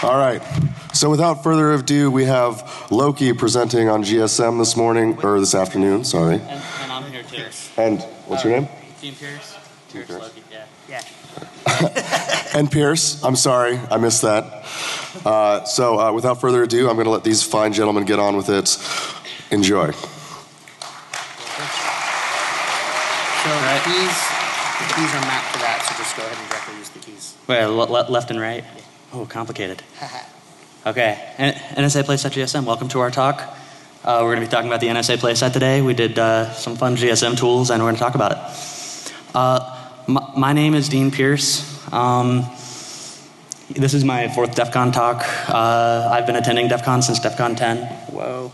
All right. So without further ado, we have Loki presenting on GSM this morning, or this afternoon, sorry. And I'm here too. And what's your name? Dean Pierce. Pierce Loki, yeah. And Pierce, I'm sorry, I missed that. So without further ado, I'm going to let these fine gentlemen get on with it. Enjoy. So the keys are mapped to that, so just go ahead and directly use the keys. Wait, left and right? Oh, complicated. Okay, NSA Playset GSM, welcome to our talk. We're going to be talking about the NSA Playset today. We did some fun GSM tools, and we're going to talk about it. My name is Dean Pierce. This is my 4th DEF CON talk. I've been attending DEF CON since DEF CON 10. Whoa.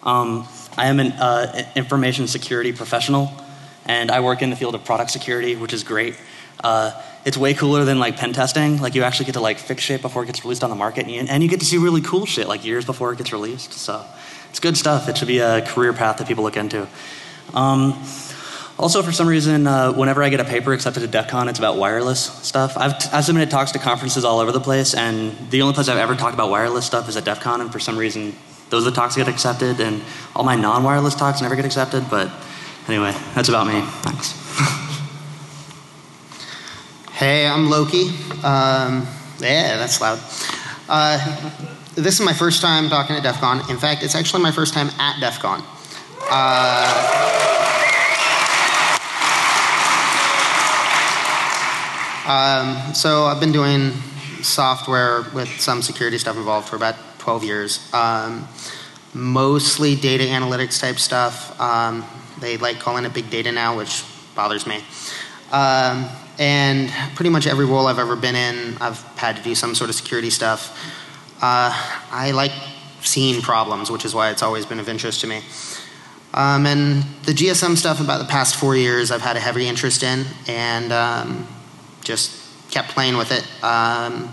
I am an information security professional, and I work in the field of product security, which is great. It's way cooler than like pen testing. Like you actually get to like fix shit before it gets released on the market, and you get to see really cool shit like years before it gets released. So it's good stuff. It should be a career path that people look into. Also, for some reason, whenever I get a paper accepted at DEF CON, it's about wireless stuff. I've submitted talks to conferences all over the place, and the only place I've ever talked about wireless stuff is at DEF CON, and for some reason, those are the talks that get accepted, and all my non-wireless talks never get accepted, but anyway, that's about me. Thanks. Hey, I'm Loki. Yeah, that's loud. This is my first time talking at DEF CON. In fact, it's actually my first time at DEF CON. So I've been doing software with some security stuff involved for about 12 years. Mostly data analytics type stuff. They like calling it big data now, which bothers me. And pretty much every role I've ever been in, I've had to do some sort of security stuff. I like seeing problems, which is why it's always been of interest to me. And the GSM stuff about the past 4 years I've had a heavy interest in, and just kept playing with it. And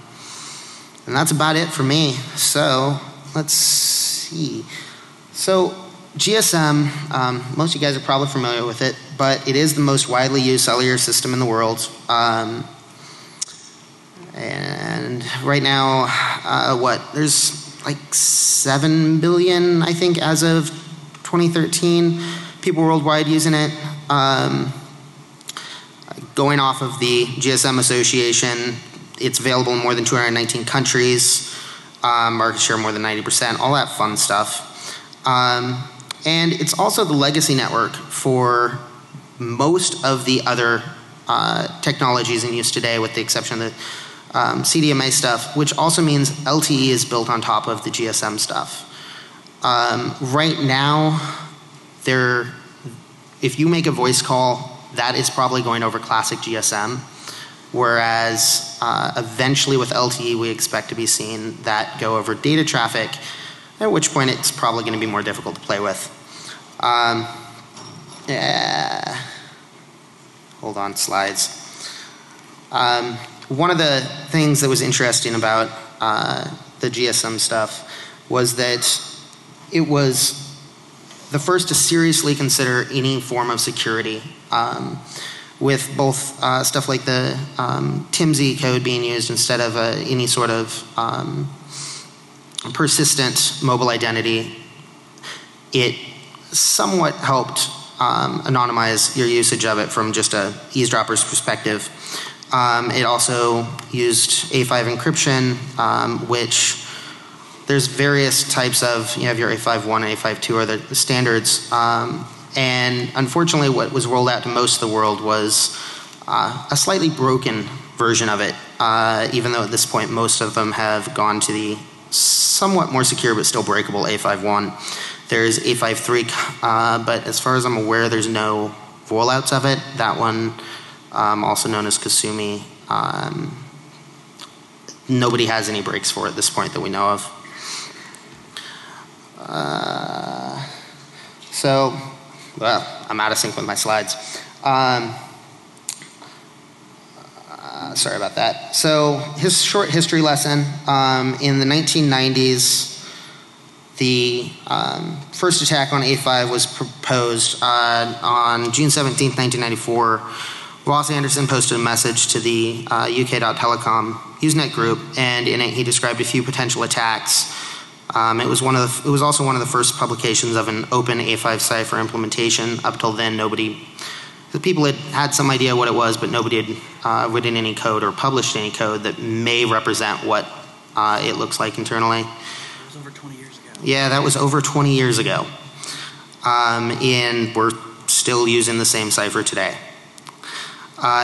that's about it for me. So let's see. So GSM, most of you guys are probably familiar with it, but it is the most widely used cellular system in the world. And right now, there's like 7 billion, I think, as of 2013, people worldwide using it. Going off of the GSM Association, it's available in more than 219 countries, market share more than 90%, all that fun stuff. And it's also the legacy network for most of the other technologies in use today, with the exception of the CDMA stuff, which also means LTE is built on top of the GSM stuff. Right now, if you make a voice call, that is probably going over classic GSM, whereas eventually with LTE we expect to be seeing that go over data traffic, at which point it's probably going to be more difficult to play with. Yeah. Hold on, slides. One of the things that was interesting about the GSM stuff was that it was the first to seriously consider any form of security, with both stuff like the TIMZ code being used instead of any sort of persistent mobile identity. It somewhat helped anonymize your usage of it from just a eavesdropper's perspective. It also used A5 encryption, which there's various types of, you have your A51 and A52 are the standards. And unfortunately what was rolled out to most of the world was a slightly broken version of it, even though at this point most of them have gone to the somewhat more secure but still breakable A51. There's A53, but as far as I'm aware there's no rollouts of it. That one, also known as Kasumi, nobody has any breaks for it at this point that we know of. Well, I'm out of sync with my slides. Sorry about that. So, his short history lesson. In the 1990s, the first attack on A5 was proposed on June 17th, 1994. Ross Anderson posted a message to the UK.Telecom Usenet group, and in it he described a few potential attacks. It was also one of the first publications of an open A5 cipher implementation. Up till then, the people had some idea what it was, but nobody had written any code or published any code that may represent what it looks like internally. It was over 20 years ago. Yeah, that was over 20 years ago. And we're still using the same cipher today.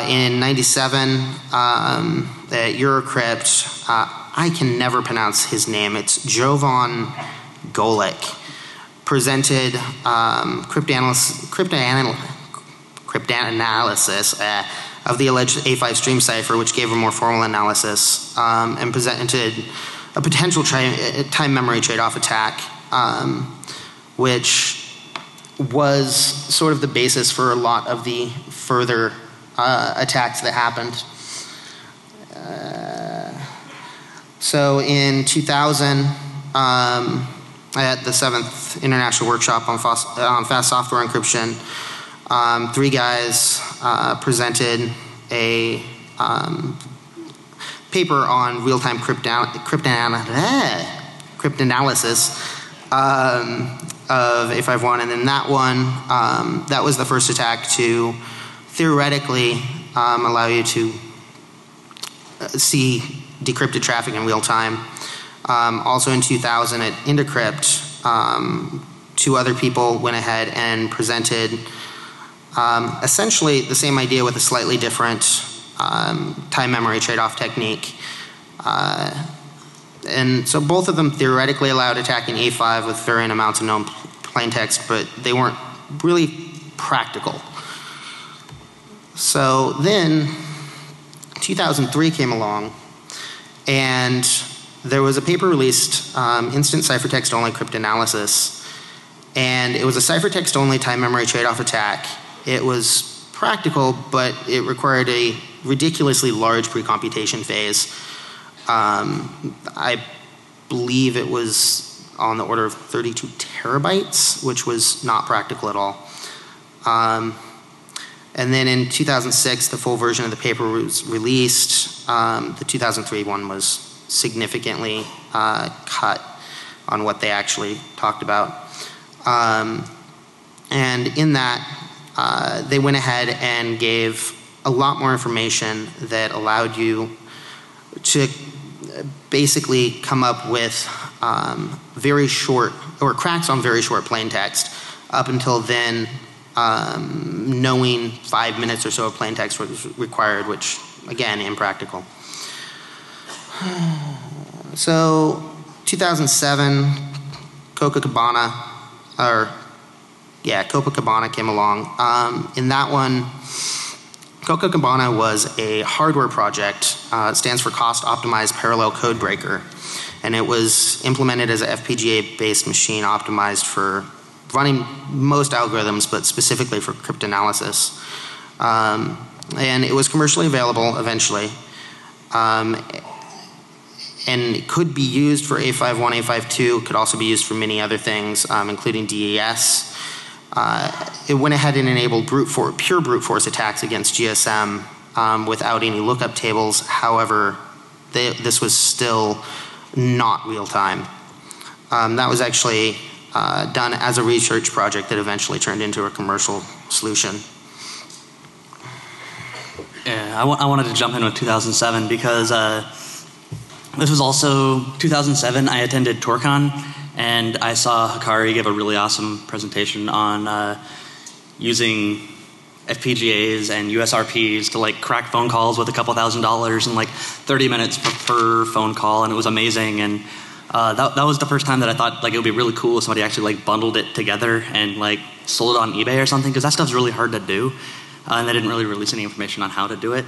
In 97, at Eurocrypt, I can never pronounce his name. It's Jovan Golik. Presented cryptanalysis of the alleged A5 stream cipher, which gave a more formal analysis, and presented a potential time memory trade-off attack, which was sort of the basis for a lot of the further attacks that happened. So in 2000, at the 7th International Workshop on Fast Software Encryption, 3 guys presented a paper on real-time cryptanalysis of A51, and then that one, that was the first attack to theoretically allow you to see decrypted traffic in real time. Also in 2000 at Indecrypt, 2 other people went ahead and presented essentially the same idea with a slightly different time memory trade-off technique. And so both of them theoretically allowed attacking A5 with varying amounts of known plaintext, but they weren't really practical. So then 2003 came along, and there was a paper released, Instant Ciphertext Only Cryptanalysis, and it was a ciphertext only time memory trade-off attack. It was practical, but it required a ridiculously large pre-computation phase. I believe it was on the order of 32 terabytes, which was not practical at all. And then in 2006, the full version of the paper was released. The 2003 one was significantly cut on what they actually talked about. And in that, they went ahead and gave a lot more information that allowed you to basically come up with very short, or cracks on very short plain text. Up until then, knowing 5 minutes or so of plain text was required, which, again, impractical. So, 2007, Copacabana came along. In that one, Copacabana was a hardware project. It stands for Cost Optimized Parallel Code Breaker. And it was implemented as an FPGA-based machine optimized for running most algorithms, but specifically for cryptanalysis. And it was commercially available eventually. And it could be used for A51, A52. It could also be used for many other things, including DES. It went ahead and enabled pure brute force attacks against GSM without any lookup tables. However, this was still not real time. That was actually done as a research project that eventually turned into a commercial solution. Yeah, I wanted to jump in with 2007 because this was also 2007. I attended TorCon, and I saw Hikari give a really awesome presentation on using FPGAs and USRPs to like crack phone calls with a couple $1,000s in like 30 minutes per phone call, and it was amazing. And that was the first time that I thought like it would be really cool if somebody actually like bundled it together and like sold it on eBay or something, because that stuff's really hard to do, and they didn't really release any information on how to do it.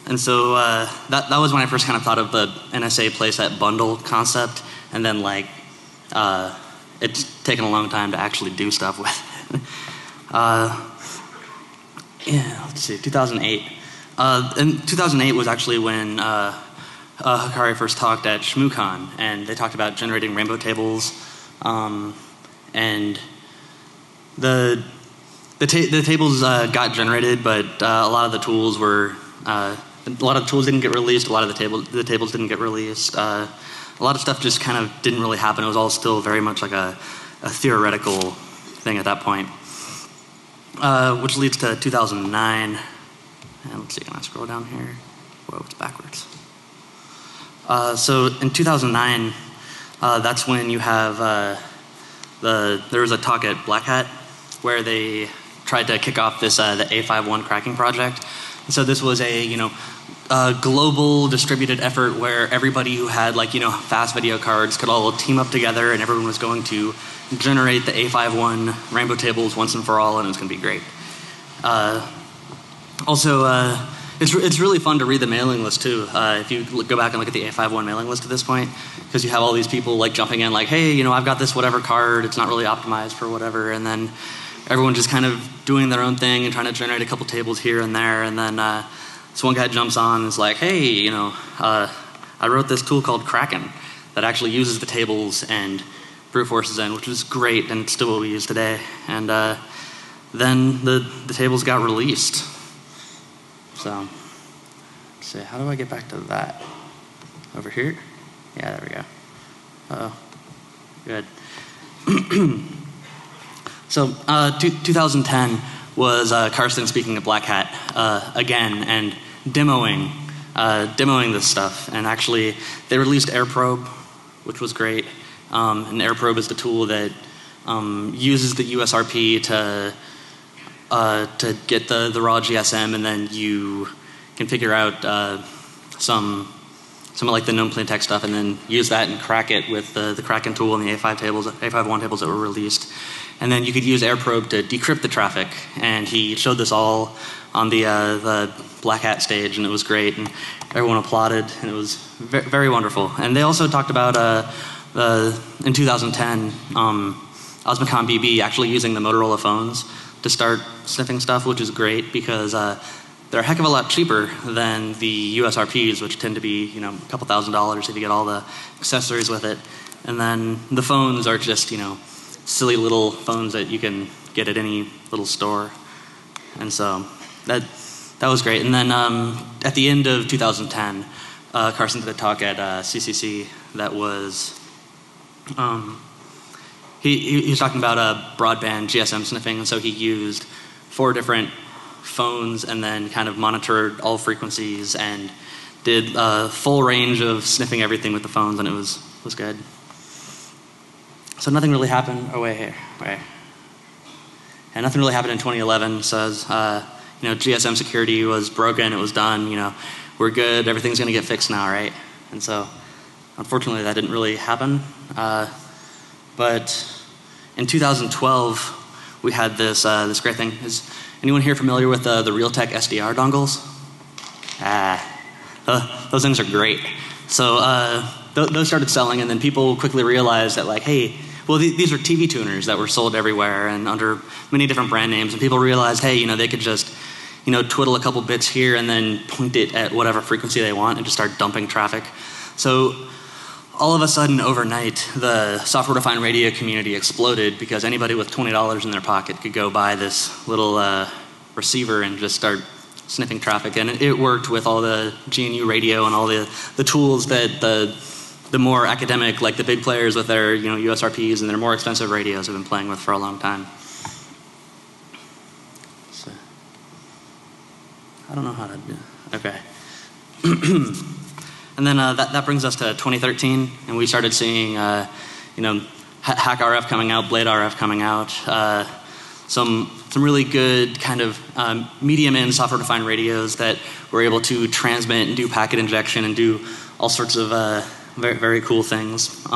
And so that was when I first kind of thought of the NSA Playset bundle concept, and then like it's taken a long time to actually do stuff with it. Yeah, let's see, 2008. And 2008 was actually when Hikari first talked at ShmooCon, and they talked about generating rainbow tables, and the tables got generated, but a lot of the tools were a lot of tools didn't get released. A lot of the tables didn't get released. A lot of stuff just kind of didn't really happen. It was all still very much like a theoretical thing at that point. Which leads to 2009. And let's see, can I scroll down here? Whoa, it's backwards. So in 2009, that's when you have there was a talk at Black Hat where they tried to kick off this the A51 cracking project. And so this was a global distributed effort where everybody who had fast video cards could all team up together, and everyone was going to generate the A51 rainbow tables once and for all, and it was going to be great. It's really fun to read the mailing list too. If you go back and look at the A51 mailing list at this point, because you have all these people jumping in hey, I've got this whatever card, it's not really optimized for whatever, and then everyone just kind of doing their own thing and trying to generate a couple tables here and there, and then this one guy jumps on and is like, hey, I wrote this tool called Kraken that actually uses the tables and brute forces in, which is great, and it's still what we use today. And then the tables got released. So, let's see, how do I get back to that? Over here? Yeah, there we go. Uh-oh. Good. So, 2010 was Carsten speaking at Black Hat again and demoing this stuff. And actually, they released AirProbe, which was great. And AirProbe is the tool that uses the USRP to get the raw GSM, and then you can figure out some of the known plain text stuff, and then use that and crack it with the Kraken tool and the A51 tables that were released. And then you could use AirProbe to decrypt the traffic, and he showed this all on the Black Hat stage, and it was great, and everyone applauded, and it was very wonderful. And they also talked about in 2010, Osmocom BB actually using the Motorola phones to start sniffing stuff, which is great because they're a heck of a lot cheaper than the USRPs, which tend to be a couple $1,000s if you get all the accessories with it. And then the phones are just silly little phones that you can get at any little store. And so that was great. And then at the end of 2010, Carson did a talk at CCC that was he was talking about broadband GSM sniffing, and so he used 4 different phones and then kind of monitored all frequencies and did a full range of sniffing everything with the phones, and it was good. So nothing really happened. Oh wait. And nothing really happened in 2011. Says GSM security was broken. It was done. We're good. Everything's going to get fixed now, right? And so unfortunately that didn't really happen. But in 2012 we had this great thing. Is anyone here familiar with the Realtek SDR dongles? Those things are great. So those started selling, and then people quickly realized that hey, well these are TV tuners that were sold everywhere and under many different brand names, and people realized, hey, they could just twiddle a couple bits here and then point it at whatever frequency they want and just start dumping traffic. So all of a sudden, overnight, the software-defined radio community exploded because anybody with $20 in their pocket could go buy this little receiver and just start sniffing traffic. And it worked with all the GNU radio and all the tools that the more academic, like the big players with their USRPs and their more expensive radios have been playing with for a long time. So, I don't know how to do it. Okay. And then that brings us to 2013, and we started seeing, Hack RF coming out, Blade RF coming out, some really good kind of medium-end software-defined radios that were able to transmit and do packet injection and do all sorts of very, very cool things.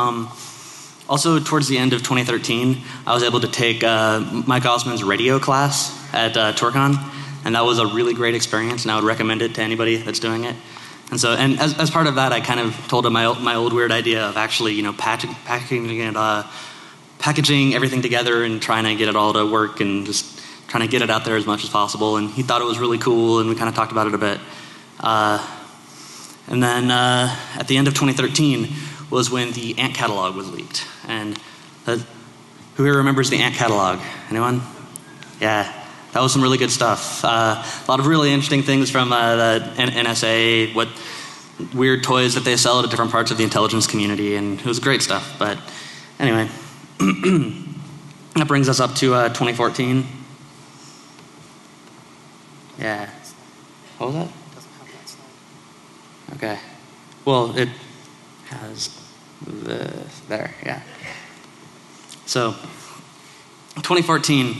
Also, towards the end of 2013, I was able to take Mike Osmond's radio class at TorCon, and that was a really great experience, and I would recommend it to anybody that's doing it. And so, and as part of that, I kind of told him my old weird idea of actually, packaging everything together and trying to get it all to work and just trying to get it out there as much as possible. And he thought it was really cool, and we kind of talked about it a bit. And then at the end of 2013 was when the Ant catalog was leaked. And who here remembers the Ant catalog? Anyone? Yeah. that was some really good stuff. A lot of really interesting things from the NSA, what weird toys that they sell to different parts of the intelligence community, and it was great stuff. But anyway, that brings us up to 2014. Yeah. What was that? Okay. Well, it has there, yeah. So, 2014.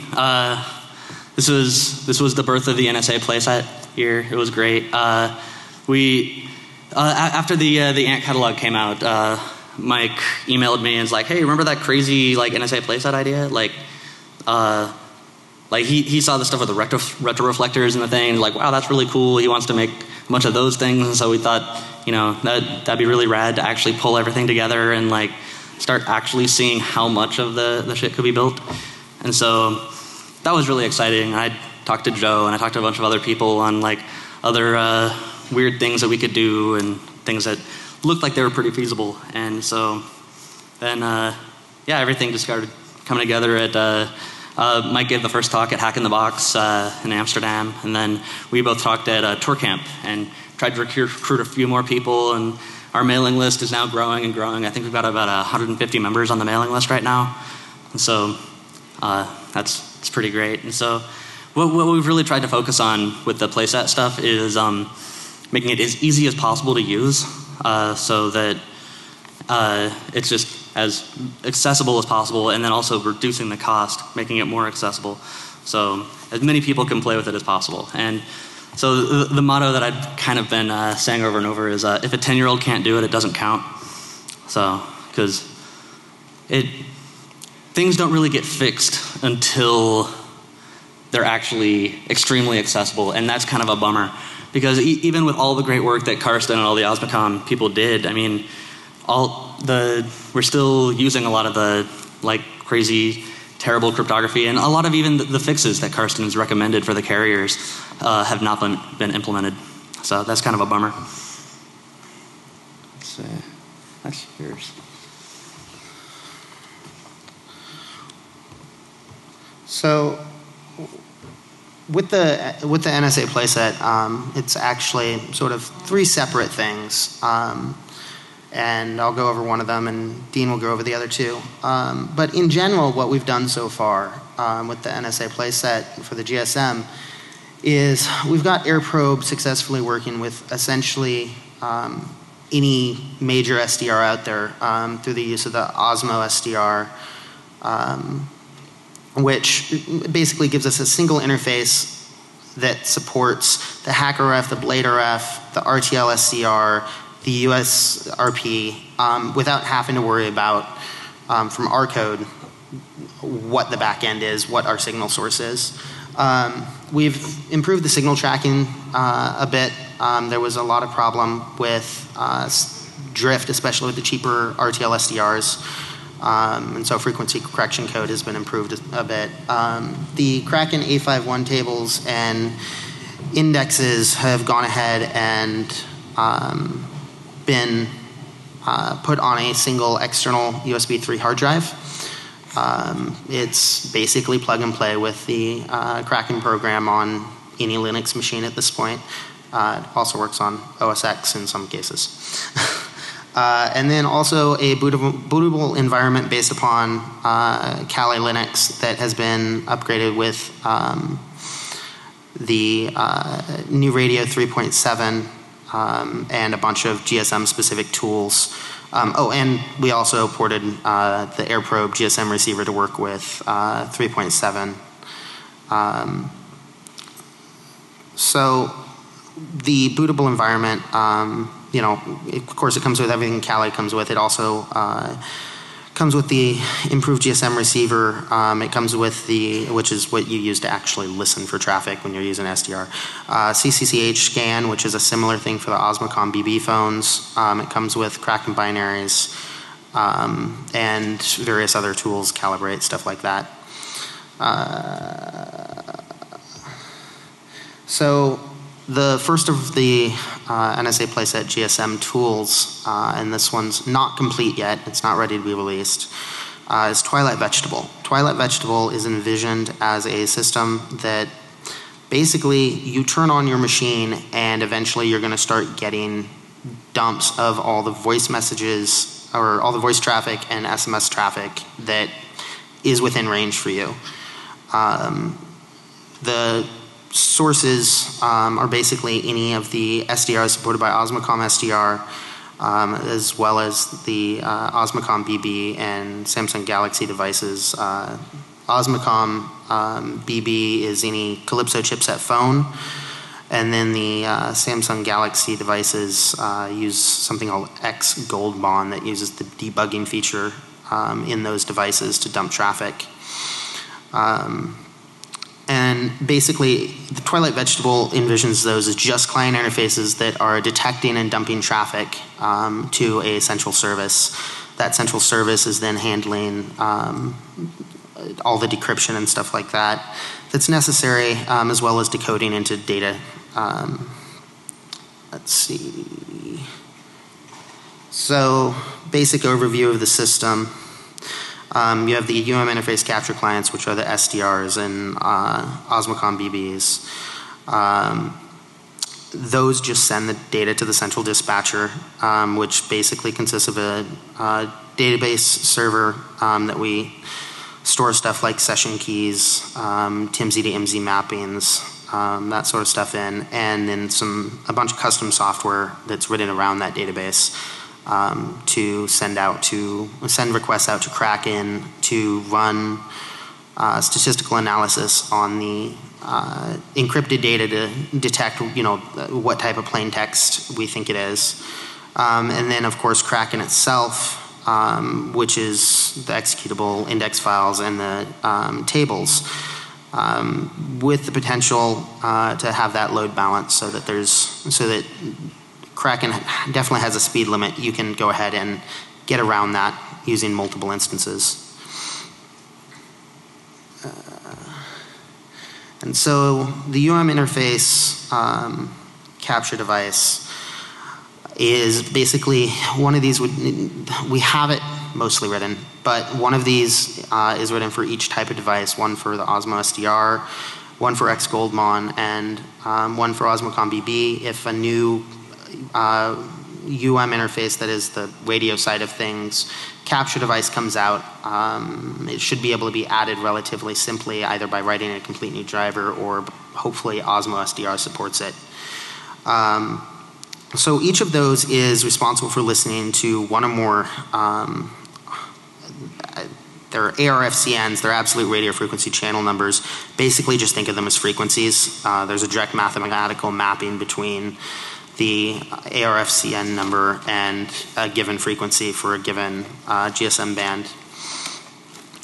This was the birth of the NSA Playset year. It was great. After the Ant catalog came out, Mike emailed me and was like, "Hey, remember that crazy like NSA Playset idea? Like he saw the stuff with the retroreflectors and the thing. Like, wow, that's really cool. He wants to make a bunch of those things. And so we thought, you know, that'd be really rad to actually pull everything together and like start actually seeing how much of the shit could be built. And so that was really exciting. I talked to Joe and I talked to a bunch of other people on like other weird things that we could do and things that looked like they were pretty feasible. And so then, yeah, everything just started coming together at Mike gave the first talk at Hack in the Box in Amsterdam, and then we both talked at Tour Camp and tried to recruit a few more people, and our mailing list is now growing and growing. I think we've got about 150 members on the mailing list right now, and so it's pretty great. And so what we've really tried to focus on with the playset stuff is making it as easy as possible to use, so that it's just as accessible as possible, and then also reducing the cost, making it more accessible, so as many people can play with it as possible. And so the motto that I've kind of been saying over and over is, if a 10-year-old can't do it, it doesn't count. So, because things don't really get fixed until they're actually extremely accessible, and that's kind of a bummer. Because even with all the great work that Karsten and all the Osmocom people did, I mean, we're still using a lot of the like crazy, terrible cryptography, and a lot of even the fixes that Karsten has recommended for the carriers have not been implemented. So that's kind of a bummer. Let's see. That's yours. So with the NSA Playset, it's actually sort of three separate things. And I'll go over one of them, and Dean will go over the other two. But in general, what we've done so far with the NSA Playset for the GSM is we've got AirProbe successfully working with essentially any major SDR out there through the use of the Osmo SDR, which basically gives us a single interface that supports the HackRF, the BladeRF, the RTL SDR, the USRP, without having to worry about, from our code, what the back end is, what our signal source is. We've improved the signal tracking a bit. There was a lot of problem with drift, especially with the cheaper RTL SDRs. And so frequency correction code has been improved a bit. The Kraken A51 tables and indexes have gone ahead and been put on a single external USB 3 hard drive. It's basically plug and play with the Kraken program on any Linux machine at this point. It also works on OS X in some cases. And then also a bootable environment based upon Kali Linux that has been upgraded with the new Radio 3.7 and a bunch of GSM specific tools. Oh, and we also ported the AirProbe GSM receiver to work with 3.7. So the bootable environment, you know, of course it comes with everything Kali comes with. It also comes with the improved GSM receiver. It comes with which is what you use to actually listen for traffic when you're using SDR. CCCH scan, which is a similar thing for the Osmocom BB phones. It comes with Kraken binaries and various other tools, calibrate, stuff like that. So the first of the NSA Playset GSM tools, and this one's not complete yet, it's not ready to be released, is Twilight Vegetable. Twilight Vegetable is envisioned as a system that basically you turn on your machine and eventually you're going to start getting dumps of all the voice messages or all the voice traffic and SMS traffic that is within range for you. The sources are basically any of the SDRs supported by Osmocom SDR, as well as the Osmocom BB and Samsung Galaxy devices. Osmocom BB is any Calypso chipset phone, and then the Samsung Galaxy devices use something called X Gold Bond that uses the debugging feature in those devices to dump traffic. And basically, the Twilight Vegetable envisions those as just client interfaces that are detecting and dumping traffic to a central service. That central service is then handling all the decryption and stuff like that that's necessary, as well as decoding into data. Let's see. So, basic overview of the system. You have the UM interface capture clients, which are the SDRs and Osmocom BBs. Those just send the data to the central dispatcher, which basically consists of a database server that we store stuff like session keys, TIMZ to IMZ mappings, that sort of stuff in, and then a bunch of custom software that's written around that database. To send requests out to Kraken to run statistical analysis on the encrypted data to detect, what type of plain text we think it is, and then of course Kraken itself, which is the executable index files and the tables, with the potential to have that load balance so that Kraken definitely has a speed limit. You can go ahead and get around that using multiple instances. And so the UM interface capture device is basically one of these. We have it mostly written, but one of these is written for each type of device. One for the Osmo SDR, one for X Goldmon, and one for Osmocom BB. If a new UM interface, that is the radio side of things, capture device comes out, it should be able to be added relatively simply, either by writing a complete new driver or hopefully Osmo SDR supports it. So each of those is responsible for listening to one or more, they're ARFCNs, they're absolute radio frequency channel numbers. Basically just think of them as frequencies. There's a direct mathematical mapping between the ARFCN number and a given frequency for a given GSM band.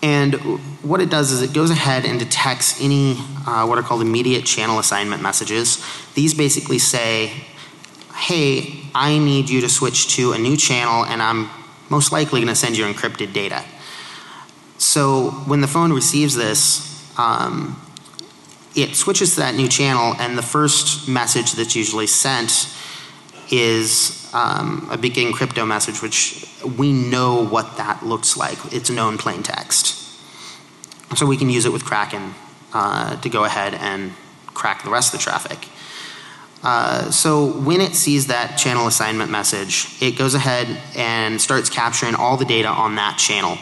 And what it does is it goes ahead and detects any what are called immediate channel assignment messages. These basically say, hey, I need you to switch to a new channel and I'm most likely going to send you encrypted data. So when the phone receives this, it switches to that new channel, and the first message that's usually sent is a begin crypto message, which we know what that looks like. It's known plain text. So we can use it with Kraken to go ahead and crack the rest of the traffic. So when it sees that channel assignment message, it goes ahead and starts capturing all the data on that channel.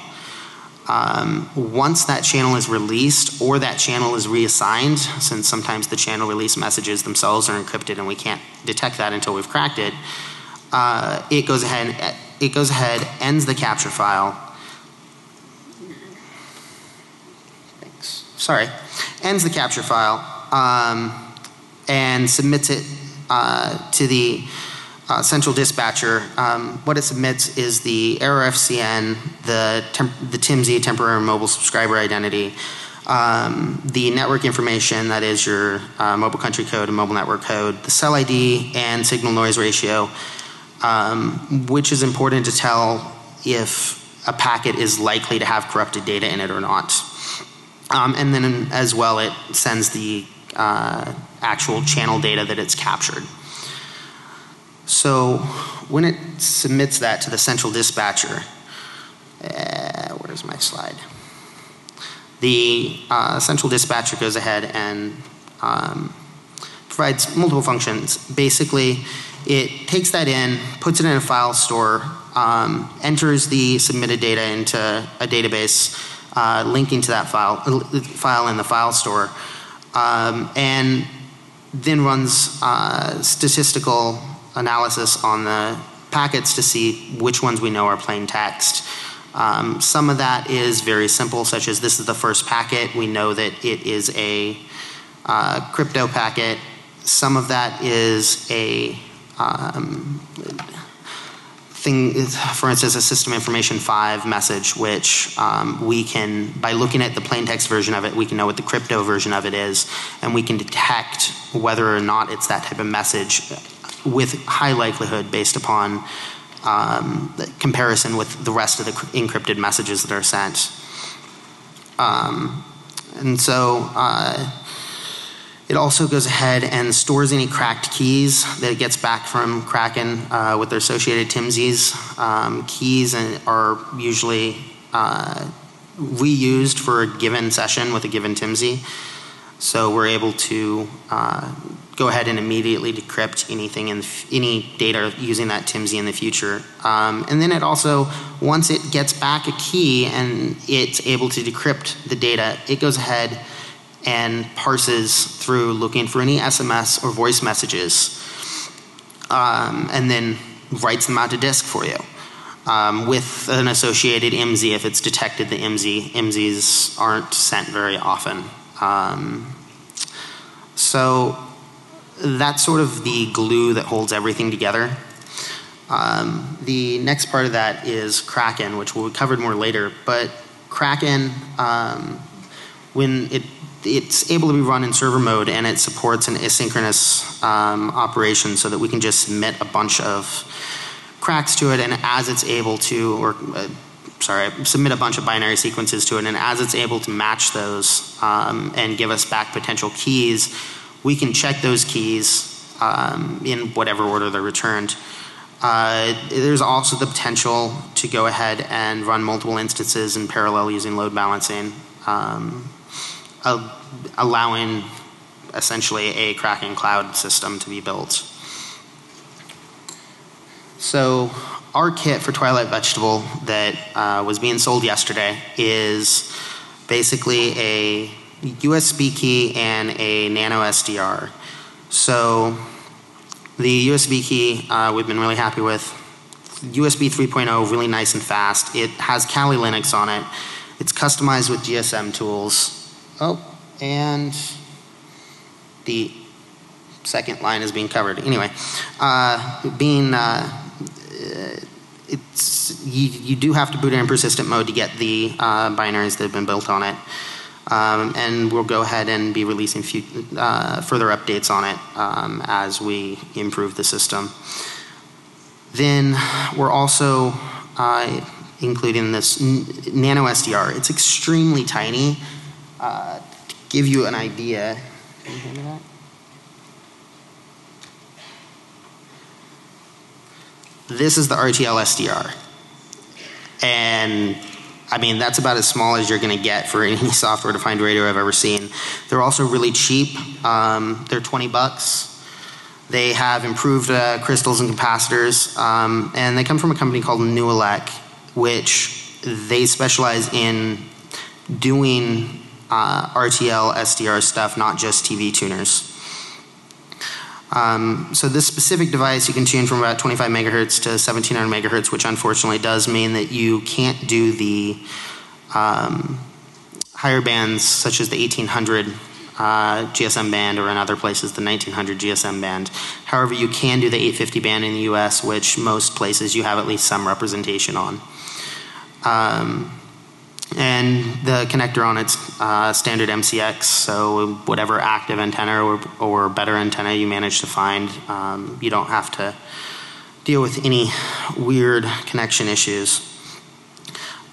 Once that channel is released or that channel is reassigned, since sometimes the channel release messages themselves are encrypted and we can't detect that until we've cracked it, it goes ahead, ends the capture file. Ends the capture file and submits it to the central dispatcher. What it submits is the ARFCN, the TIMZ, temporary mobile subscriber identity, the network information, that is your mobile country code and mobile network code, the cell ID and signal noise ratio, which is important to tell if a packet is likely to have corrupted data in it or not. And then as well, it sends the actual channel data that it's captured. So when it submits that to the central dispatcher, where's my slide? The central dispatcher goes ahead and provides multiple functions. Basically, it takes that in, puts it in a file store, enters the submitted data into a database, linking to that file in the file store, and then runs statistical analysis on the packets to see which ones we know are plain text. Some of that is very simple, such as this is the first packet. We know that it is a crypto packet. Some of that is a thing, for instance, a system information 5 message, which we can, by looking at the plain text version of it, we can know what the crypto version of it is, and we can detect whether or not it's that type of message with high likelihood based upon the comparison with the rest of the encrypted messages that are sent. And so it also goes ahead and stores any cracked keys that it gets back from Kraken with their associated TIMSIs. Keys are usually reused for a given session with a given TIMSI. So we're able to go ahead and immediately decrypt anything in any data using that TIMSI in the future. And then it also, once it gets back a key and it's able to decrypt the data, it goes ahead and parses through looking for any SMS or voice messages, and then writes them out to disk for you. With an associated IMSI if it's detected the IMSI. IMSIs aren't sent very often. So that's sort of the glue that holds everything together. The next part of that is Kraken, which will be covered more later. But Kraken, when it's able to be run in server mode, and it supports an asynchronous operation so that we can just submit a bunch of cracks to it, and as it's able to, submit a bunch of binary sequences to it, and as it's able to match those and give us back potential keys, we can check those keys in whatever order they're returned. There's also the potential to go ahead and run multiple instances in parallel using load balancing, allowing essentially a Kraken cloud system to be built. So our kit for Twilight Vegetable that was being sold yesterday is basically a USB key and a nano SDR. So the USB key we've been really happy with. USB 3.0, really nice and fast. It has Kali Linux on it. It's customized with GSM tools. Oh, and the second line is being covered. Anyway, you do have to boot it in persistent mode to get the binaries that have been built on it. And we'll go ahead and be releasing further updates on it as we improve the system. Then we're also including this nano SDR. It's extremely tiny. To give you an idea, can you hear me that? This is the RTL SDR. And I mean, that's about as small as you're going to get for any software-defined radio I've ever seen. They're also really cheap. They're $20. They have improved crystals and capacitors, and they come from a company called Newelec, which they specialize in doing RTL SDR stuff, not just TV tuners. So this specific device you can tune from about 25 megahertz to 1700 megahertz, which unfortunately does mean that you can't do the higher bands such as the 1800 GSM band, or in other places the 1900 GSM band. However, you can do the 850 band in the US, which most places you have at least some representation on. And the connector on it's standard MCX, so whatever active antenna or better antenna you manage to find, you don't have to deal with any weird connection issues.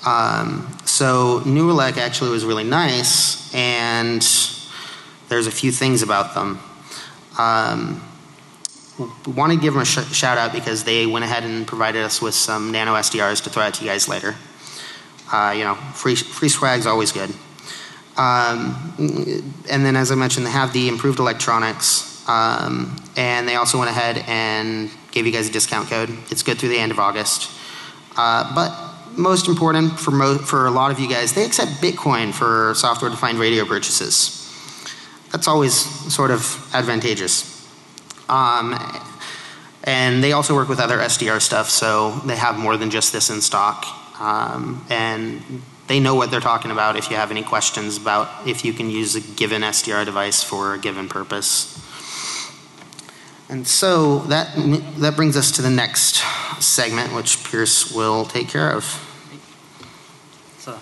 So Newelec actually was really nice, and there's a few things about them. We want to give them a shout out because they went ahead and provided us with some nano SDRs to throw out to you guys later. You know, free swag's always good. And then, as I mentioned, they have the improved electronics, and they also went ahead and gave you guys a discount code. It's good through the end of August. But most important for a lot of you guys, they accept Bitcoin for software-defined radio purchases. That's always sort of advantageous. And they also work with other SDR stuff, so they have more than just this in stock. And they know what they're talking about if you have any questions about if you can use a given SDR device for a given purpose. And so that brings us to the next segment, which Pierce will take care of. So,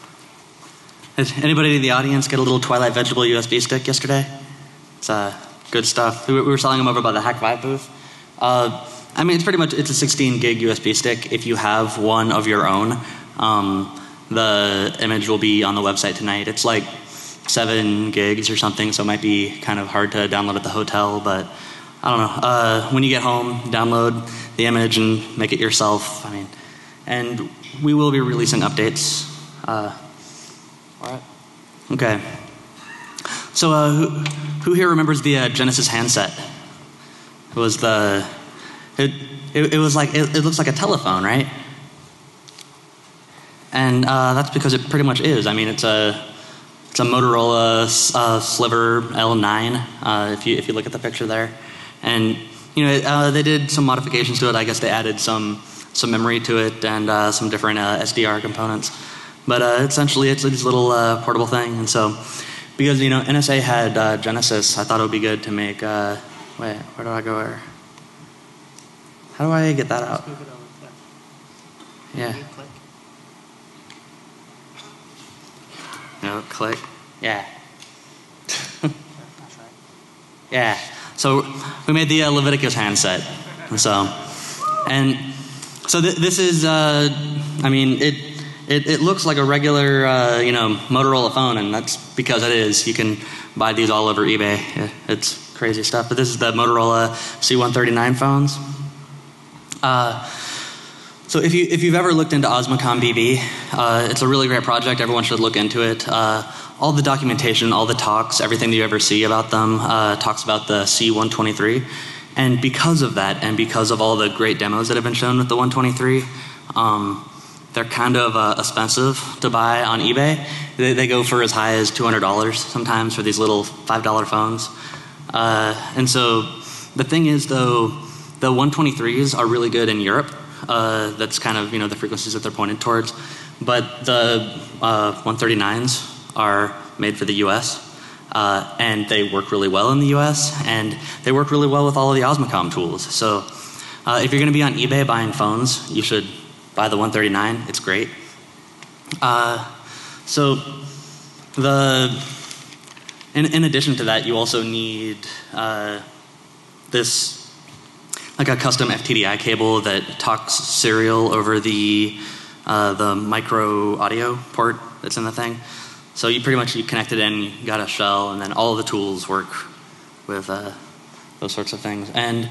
did anybody in the audience get a little Twilight Vegetable USB stick yesterday? It's good stuff. We were selling them over by the Hack Vive booth. I mean, it's a 16 gig USB stick. If you have one of your own, the image will be on the website tonight. It's like 7 gigs or something, so it might be kind of hard to download at the hotel, but I don't know. When you get home, download the image and make it yourself. I mean, and we will be releasing updates. All right. Okay. So, who here remembers the Genesis handset? It was it was like it looks like a telephone, right? And that's because it pretty much is. I mean, it's a Motorola Sliver L9. If you look at the picture there, and you know they did some modifications to it. I guess they added some memory to it and some different SDR components. But essentially, it's this little portable thing. And so, because you know NSA had Genesis, I thought it would be good to make. Wait, where do I go? How do I get that out? Yeah. No, click. Yeah. Yeah. So we made the Leviticus handset. So this is. I mean, it looks like a regular Motorola phone, and that's because it is. You can buy these all over eBay. It's crazy stuff. But this is the Motorola C139 phones. So if you've ever looked into Osmocom BB, it's a really great project. Everyone should look into it. All the documentation, all the talks, everything that you ever see about them talks about the C123. And because of that, and because of all the great demos that have been shown with the 123, they're kind of expensive to buy on eBay. They go for as high as $200 sometimes for these little $5 phones. And so the thing is, though, the 123s are really good in Europe. That's kind of the frequencies that they're pointed towards. But the 139s are made for the U.S. And they work really well in the U.S. and they work really well with all of the Osmocom tools. So if you're going to be on eBay buying phones, you should buy the 139. It's great. So in addition to that, you also need this. Like a custom FTDI cable that talks serial over the micro audio port that's in the thing. So you connect it in, you got a shell, and then all of the tools work with those sorts of things. And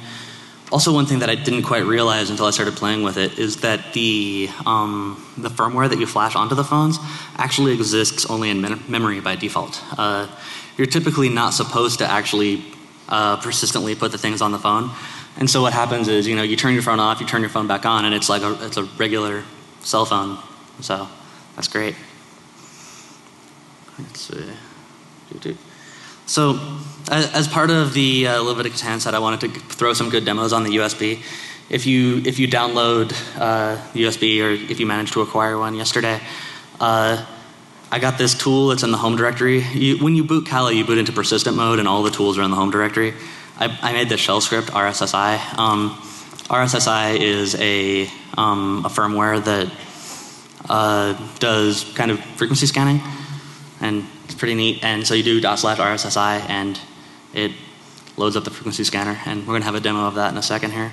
also one thing that I didn't quite realize until I started playing with it is that the firmware that you flash onto the phones actually exists only in memory by default. You're typically not supposed to actually persistently put the things on the phone. And so what happens is, you turn your phone off, you turn your phone back on, and it's like it's a regular cell phone. So that's great. Let's see. So as part of the Leviticus handset, I wanted to throw some good demos on the USB. If you download USB, or if you managed to acquire one yesterday, I got this tool that's in the home directory. When you boot Kali, you boot into persistent mode, and all the tools are in the home directory. I made this shell script, RSSI. RSSI is a firmware that does kind of frequency scanning, and it's pretty neat. And so you do /RSSI, and it loads up the frequency scanner. And we're going to have a demo of that in a second here.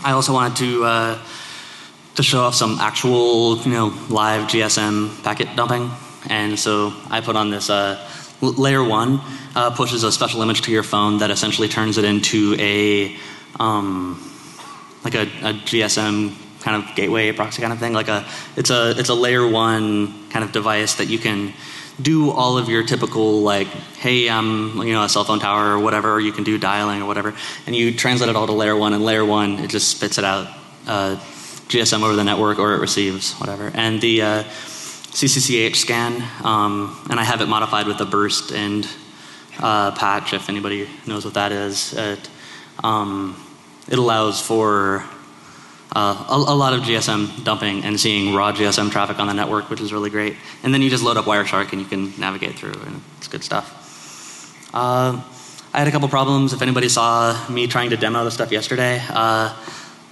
I also wanted to show off some actual, live GSM packet dumping. And so I put on this layer 1 pushes a special image to your phone that essentially turns it into a GSM kind of gateway proxy kind of thing. Like it's a layer 1 kind of device that you can do all of your typical like, hey, I'm a cell phone tower or whatever, or you can do dialing or whatever, and you translate it all to layer 1, and layer 1 it just spits it out, GSM over the network, or it receives whatever. And the CCCH scan, and I have it modified with the burst and patch, if anybody knows what that is. It allows for a lot of GSM dumping and seeing raw GSM traffic on the network, which is really great. And then you just load up Wireshark and you can navigate through, and it's good stuff. I had a couple problems. If anybody saw me trying to demo the stuff yesterday,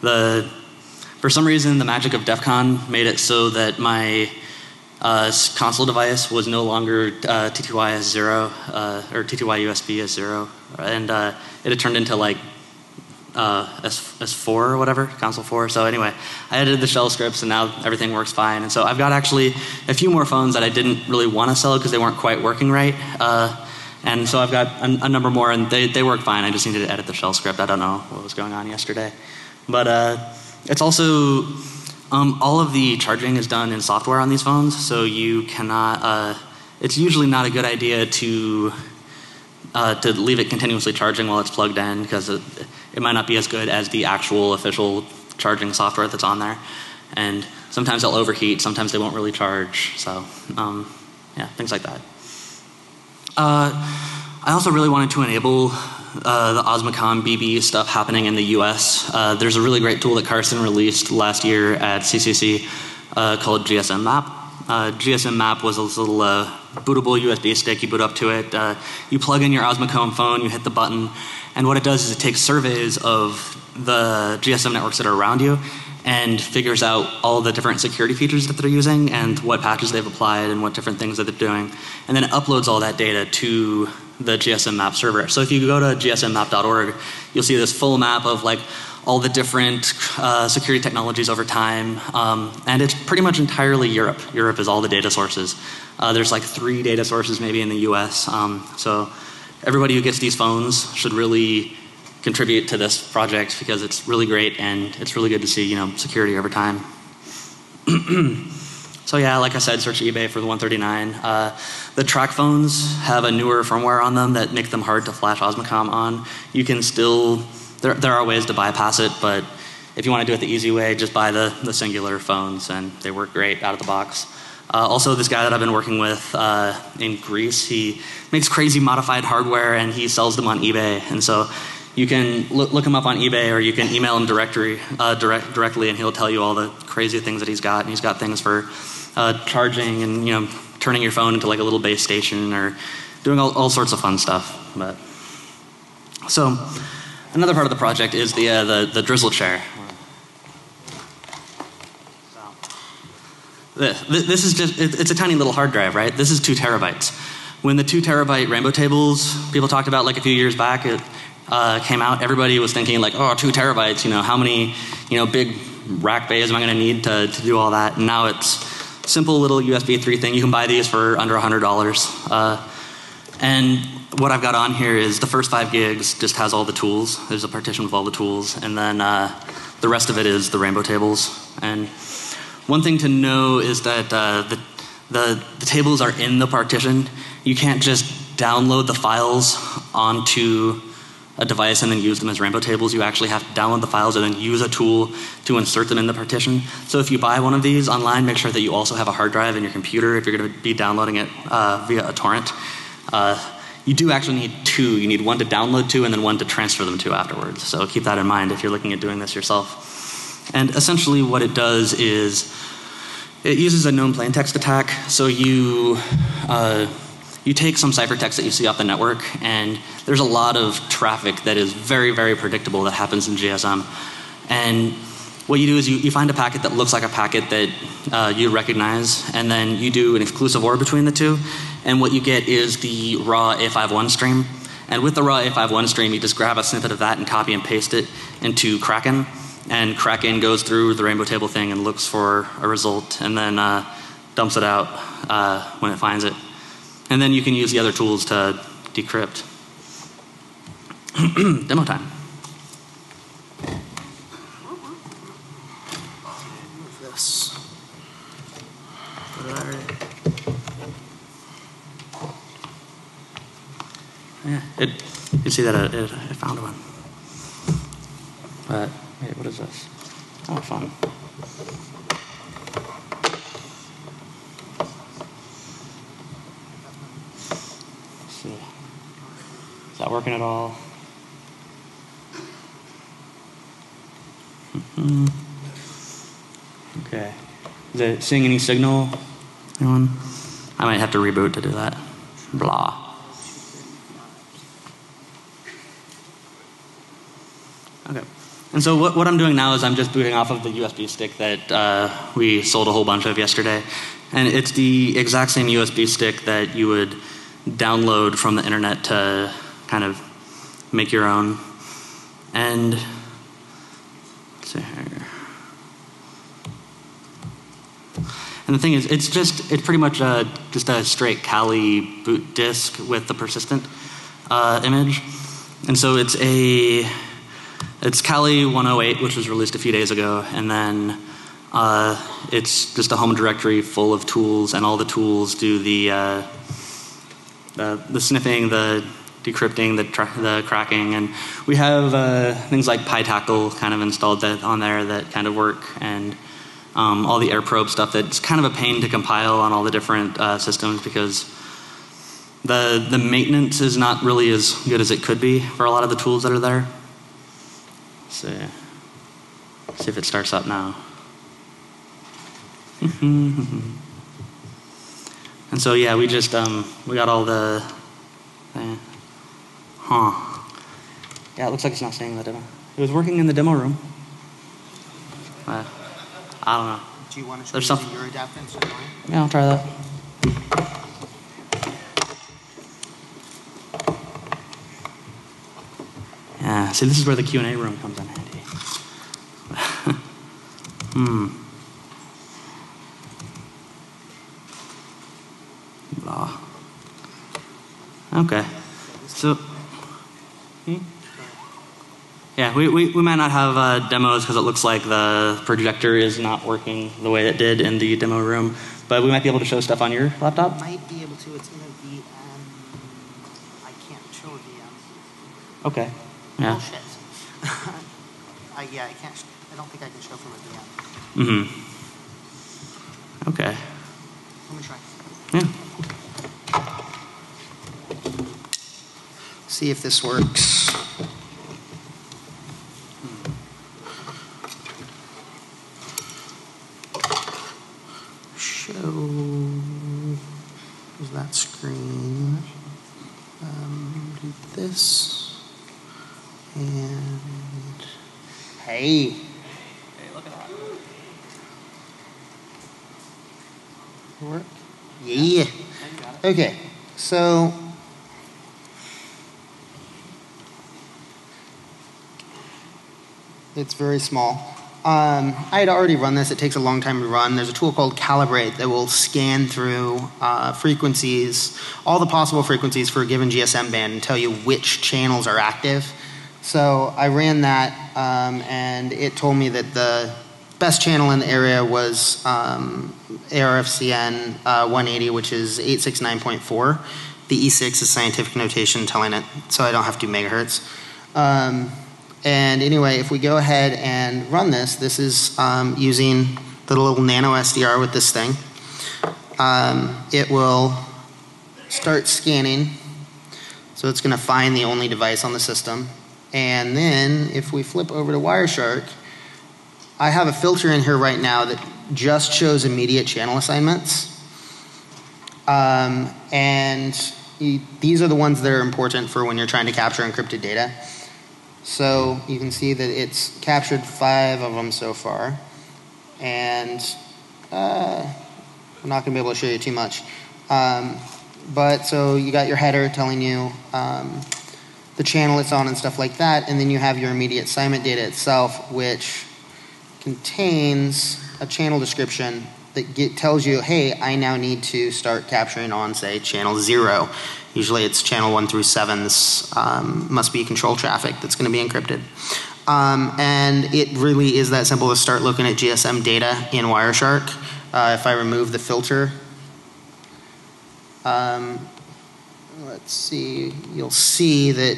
for some reason the magic of DEF CON made it so that my console device was no longer TTY as 0, or TTY USB as 0, and it had turned into like S4 or whatever, console 4. So anyway, I edited the shell scripts and now everything works fine. And so I've got actually a few more phones that I didn't really want to sell because they weren't quite working right. And so I've got a number more, and they work fine. I just needed to edit the shell script. I don't know what was going on yesterday. But it's also, all of the charging is done in software on these phones, so you cannot, it's usually not a good idea to leave it continuously charging while it's plugged in, because it might not be as good as the actual official charging software that's on there. And sometimes they'll overheat, sometimes they won't really charge, so yeah, things like that. I also really wanted to enable the Osmocom BB stuff happening in the US. There's a really great tool that Carson released last year at CCC called GSM Map. GSM Map was a little bootable USB stick. You boot up to it. You plug in your Osmocom phone, you hit the button, and what it does is it takes surveys of the GSM networks that are around you and figures out all the different security features that they're using and what patches they've applied and what different things that they're doing. And then it uploads all that data to the GSM Map server. So if you go to gsmmap.org, you'll see this full map of like all the different security technologies over time, and it's pretty much entirely Europe. Europe is all the data sources. There's like 3 data sources maybe in the US, so everybody who gets these phones should really contribute to this project because it's really great and it's really good to see, security over time. So yeah, like I said, search eBay for the 139. The track phones have a newer firmware on them that make them hard to flash Osmocom on. You can still, there are ways to bypass it, but if you want to do it the easy way, just buy the singular phones and they work great out of the box. Also, this guy that I've been working with in Greece, he makes crazy modified hardware and he sells them on eBay. And so you can look him up on eBay, or you can email him directly and he'll tell you all the crazy things that he's got. And he's got things for charging and turning your phone into like a little base station, or doing all sorts of fun stuff. But so another part of the project is the drizzle chair. This is just, it's a tiny little hard drive, right? This is 2 terabytes. When the 2 terabyte rainbow tables people talked about like a few years back, it came out, everybody was thinking like, oh, 2 terabytes, how many, big rack bays am I going to need to do all that? And now it's simple little USB 3 thing. You can buy these for under $100. And what I've got on here is the first 5 gigs just has all the tools. There's a partition with all the tools. And then the rest of it is the rainbow tables. And one thing to know is that the tables are in the partition. You can't just download the files onto a device and then use them as rainbow tables. You actually have to download the files and then use a tool to insert them in the partition. So if you buy one of these online, make sure that you also have a hard drive in your computer if you're going to be downloading it via a torrent. You do actually need 2. You need one to download to and then one to transfer them to afterwards. So keep that in mind if you're looking at doing this yourself. And essentially what it does is it uses a known plain text attack. So you take some ciphertext that you see off the network, and there's a lot of traffic that is very, very predictable that happens in GSM. And what you do is you find a packet that looks like a packet that you recognize, and then you do an exclusive OR between the 2, and what you get is the raw A51 stream. And with the raw A51 stream, you just grab a snippet of that and copy and paste it into Kraken, and Kraken goes through the rainbow table thing and looks for a result, and then dumps it out when it finds it. And then you can use the other tools to decrypt. Demo time. Yeah, you see that it found one. But wait, what is this? Oh, fun. Let's see. Is that working at all? Okay. Is it seeing any signal? Anyone? I might have to reboot to do that. Blah. Okay. And so what I'm doing now is I'm just booting off of the USB stick that we sold a whole bunch of yesterday. And it's the exact same USB stick that you would download from the internet to kind of make your own. And let's see here. And the thing is, it's pretty much just a straight Kali boot disk with the persistent image. And so it's Kali 108, which was released a few days ago, and then it's just a home directory full of tools, and all the tools do the sniffing, the decrypting, the cracking, and we have things like PyTackle kind of installed on there that kind of work, and all the air probe stuff that's kind of a pain to compile on all the different systems because the maintenance is not really as good as it could be for a lot of the tools that are there. See if it starts up now. And so yeah, we just we got all the yeah, it looks like it's not staying in the demo. It was working in the demo room. I don't know. Do you want to There's try some- using your adapter instead of mine? Yeah, I'll try that. Yeah, see, this is where the Q&A room comes in handy. Blah. Okay. So, yeah, we might not have demos because it looks like the projector is not working the way it did in the demo room, but we might be able to show stuff on your laptop. Might be able to. It's in a VM. I can't show a VM. Okay. Yeah. Oh shit. Yeah, I can't. I don't think I can show from a VM. Okay. Let me try. Yeah. See if this works. Show is that screen. Do this and hey. Hey, look at that. Work? Yeah. Okay, so it's very small. I had already run this. It takes a long time to run. There's a tool called Calibrate that will scan through frequencies, all the possible frequencies for a given GSM band and tell you which channels are active. So I ran that and it told me that the best channel in the area was ARFCN 180, which is 869.4. The E6 is scientific notation telling it, so I don't have to do megahertz. And anyway, if we go ahead and run this, this is using the little nano SDR with this thing. It will start scanning. So it's going to find the only device on the system. And then if we flip over to Wireshark, I have a filter in here right now that just shows immediate channel assignments. These are the ones that are important for when you're trying to capture encrypted data. So you can see that it's captured 5 of them so far. And I'm not going to be able to show you too much. But so you got your header telling you the channel it's on and stuff like that. And then you have your immediate assignment data itself, which contains a channel description that tells you, hey, I now need to start capturing on, say, channel 0. Usually it's channel 1 through 7. This must be control traffic that's going to be encrypted. And it really is that simple to start looking at GSM data in Wireshark. If I remove the filter, let's see, you'll see that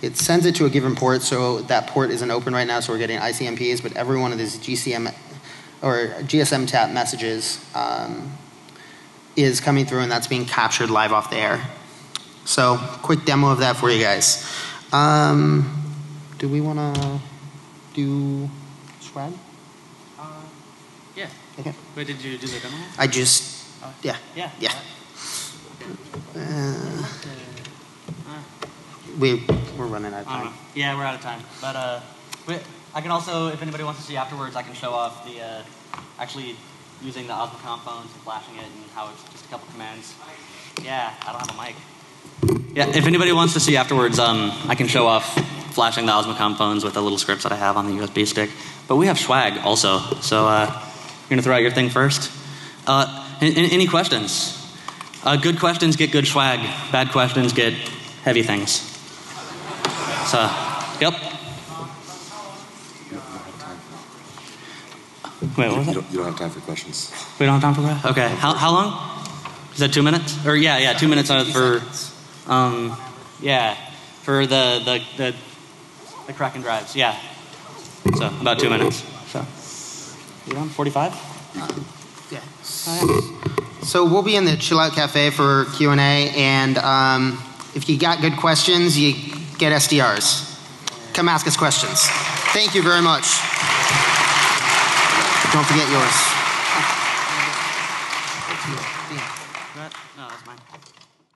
it sends it to a given port, so that port isn't open right now, so we're getting ICMPs, but every one of these GCM or GSM tap messages is coming through, and that's being captured live off the air. So, quick demo of that for you guys. Do we want to do swag? Yeah. Okay. Wait, did you do the demo? I just, yeah. Yeah. Yeah. We're running out of time. Yeah, we're out of time. But I can also, if anybody wants to see afterwards, I can show off the actually using the Osmocom phones and flashing it and how it's just a couple commands. Yeah, I don't have a mic. Yeah, if anybody wants to see afterwards, I can show off flashing the Osmocom phones with the little scripts that I have on the USB stick. But we have swag also, so you're gonna throw out your thing first. Any questions? Good questions get good swag. Bad questions get heavy things. So, yep. Wait, what was that? You don't have time for questions. We don't have time for questions? Okay. How long? Is that 2 minutes? Or yeah, 2 minutes for for the Kraken drives. Yeah. So about 2 minutes. So you on 45? Yeah. So we'll be in the Chill Out Cafe for Q&A, and if you got good questions, you get SDRs. Come ask us questions. Thank you very much. Don't forget yours.